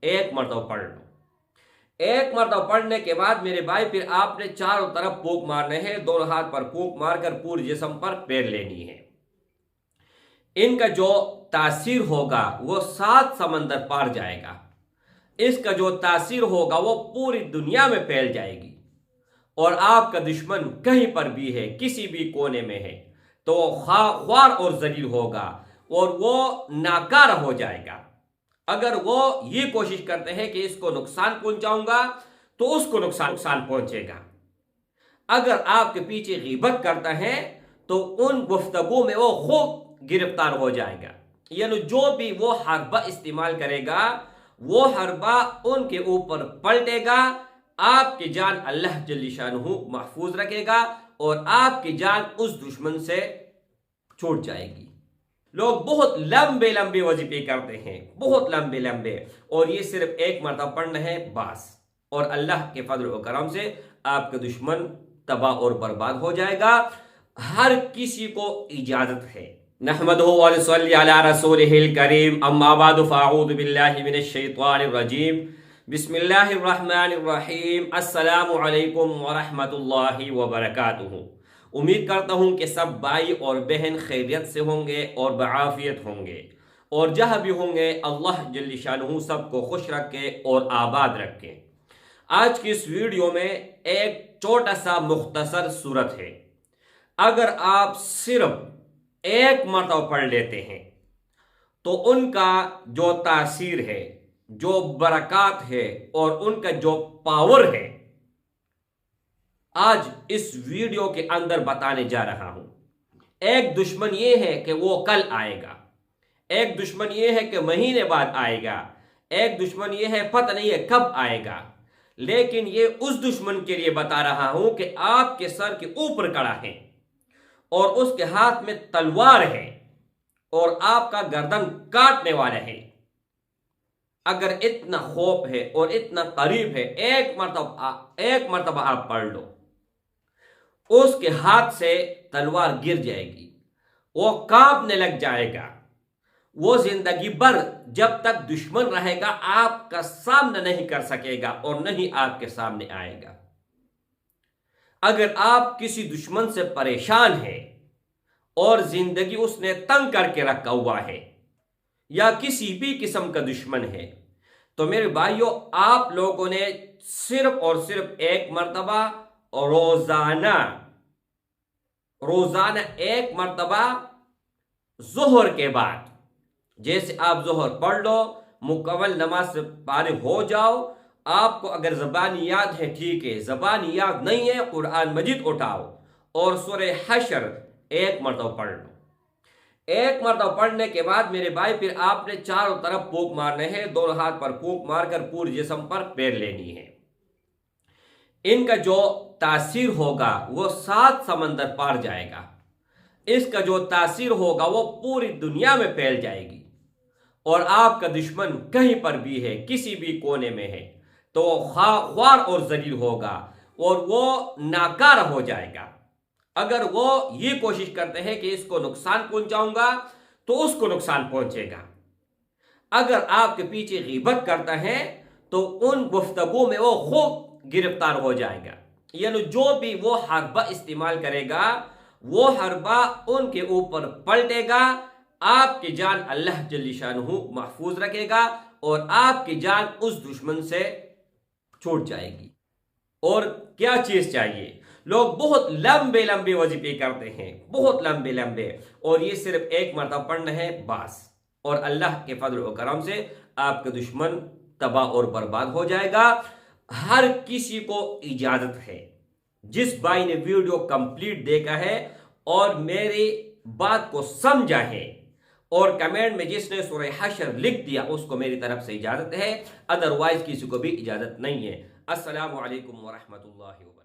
ایک مرتبہ پڑھ لو۔ ایک مرتبہ پڑھنے کے بعد میرے بھائی پھر آپ نے چاروں طرف پھونک مارنے ہیں، دونوں ہاتھ پر پھونک مار کر پورے جسم پر پھیر لینی ہے۔ ان کا جو تاثیر ہوگا وہ 7 سمندر پار جائے گا، اس کا جو تاثیر ہوگا وہ پوری دنیا میں پھیل جائے گی، اور آپ کا دشمن کہیں پر بھی ہے، کسی بھی کونے میں ہے تو خوار اور ذلیل ہوگا اور وہ ناکارہ ہو جائے گا۔ اگر وہ یہ کوشش کرتے ہیں کہ اس کو نقصان پہنچاؤں گا تو اس کو نقصان پہنچے گا۔ اگر آپ کے پیچھے غیبت کرتا ہے تو ان گفتگو میں وہ خوب گرفتار ہو جائے گا، یعنی جو بھی وہ حربہ استعمال کرے گا وہ حربہ ان کے اوپر پلٹے گا، آپ کی جان اللہ جل شانہ محفوظ رکھے گا اور آپ کی جان اس دشمن سے چھوٹ جائے گی۔ لوگ بہت لمبے لمبے وظیفے کرتے ہیں، بہت لمبے لمبے، اور یہ صرف ایک مرتبہ پڑھنا ہے بس، اور اللہ کے فضل و کرم سے آپ کا دشمن تباہ اور برباد ہو جائے گا۔ ہر کسی کو اجازت ہے۔ نحمدہ و نصلی علی رسولہ الکریم، اما بعد فاعوذ باللہ من الشیطان الرجیم، بسم اللہ الرحمن الرحیم۔ السلام علیکم ورحمۃ اللہ وبرکاتہ۔ امید کرتا ہوں کہ سب بھائی اور بہن خیریت سے ہوں گے اور بعافیت ہوں گے، اور جہاں بھی ہوں گے اللہ جل شانہ سب کو خوش رکھے اور آباد رکھے۔ آج کی اس ویڈیو میں ایک چھوٹا سا مختصر سورت ہے، اگر آپ صرف ایک مرتبہ پڑھ لیتے ہیں تو ان کا جو تاثیر ہے، جو برکات ہے اور ان کا جو پاور ہے، آج اس ویڈیو کے اندر بتانے جا رہا ہوں۔ ایک دشمن یہ ہے کہ وہ کل آئے گا، ایک دشمن یہ ہے کہ مہینے بعد آئے گا، ایک دشمن یہ ہے پتہ نہیں ہے کب آئے گا، لیکن یہ اس دشمن کے لیے بتا رہا ہوں کہ آپ کے سر کے اوپر کھڑا ہے اور اس کے ہاتھ میں تلوار ہے اور آپ کا گردن کاٹنے والا ہے۔ اگر اتنا خوف ہے اور اتنا قریب ہے، ایک مرتبہ آپ پڑھ لو، اس کے ہاتھ سے تلوار گر جائے گی، وہ کانپنے لگ جائے گا، وہ زندگی بھر جب تک دشمن رہے گا آپ کا سامنا نہیں کر سکے گا اور نہیں آپ کے سامنے آئے گا۔ اگر آپ کسی دشمن سے پریشان ہیں اور زندگی اس نے تنگ کر کے رکھا ہوا ہے یا کسی بھی قسم کا دشمن ہے، تو میرے بھائیوں آپ لوگوں نے صرف اور صرف ایک مرتبہ روزانہ ایک مرتبہ ظہر کے بعد، جیسے آپ ظہر پڑھ لو، مکمل نماز سے فارغ ہو جاؤ، آپ کو اگر زبانی یاد ہے ٹھیک ہے، زبانی یاد نہیں ہے قرآن مجید اٹھاؤ اور سورہ حشر ایک مرتبہ پڑھ لو۔ ایک مرتبہ پڑھنے کے بعد میرے بھائی پھر آپ نے چاروں طرف پھونک مارنے ہیں، دونوں ہاتھ پر پھونک مار کر پورے جسم پر پھیر لینی ہے۔ ان کا جو تاثیر ہوگا وہ 7 سمندر پار جائے گا، اس کا جو تاثیر ہوگا وہ پوری دنیا میں پھیل جائے گی، اور آپ کا دشمن کہیں پر بھی ہے، کسی بھی کونے میں ہے تو خوار اور ذلیل ہوگا اور وہ ناکارہ ہو جائے گا۔ اگر وہ یہ کوشش کرتے ہیں کہ اس کو نقصان پہنچاؤں گا تو اس کو نقصان پہنچے گا۔ اگر آپ کے پیچھے غیبت کرتا ہے تو ان گفتگو میں وہ خوب گرفتار ہو جائے گا، یعنی جو بھی وہ حربہ استعمال کرے گا وہ حربہ ان کے اوپر پلٹے گا، آپ کی جان اللہ جل شانہ محفوظ رکھے گا اور آپ کی جان اس دشمن سے چھوٹ جائے گی۔ اور کیا چیز چاہیے؟ لوگ بہت لمبے لمبے وظیفے کرتے ہیں، بہت لمبے لمبے، اور یہ صرف ایک مرتبہ پڑھنا ہے بس، اور اللہ کے فضل و کرم سے آپ کا دشمن تباہ اور برباد ہو جائے گا۔ ہر کسی کو اجازت ہے، جس بھائی نے ویڈیو کمپلیٹ دیکھا ہے اور میری بات کو سمجھا ہے اور کمنٹ میں جس نے سورہ حشر لکھ دیا، اس کو میری طرف سے اجازت ہے، ادروائز کسی کو بھی اجازت نہیں ہے۔ السلام علیکم ورحمۃ اللہ وبرکاتہ۔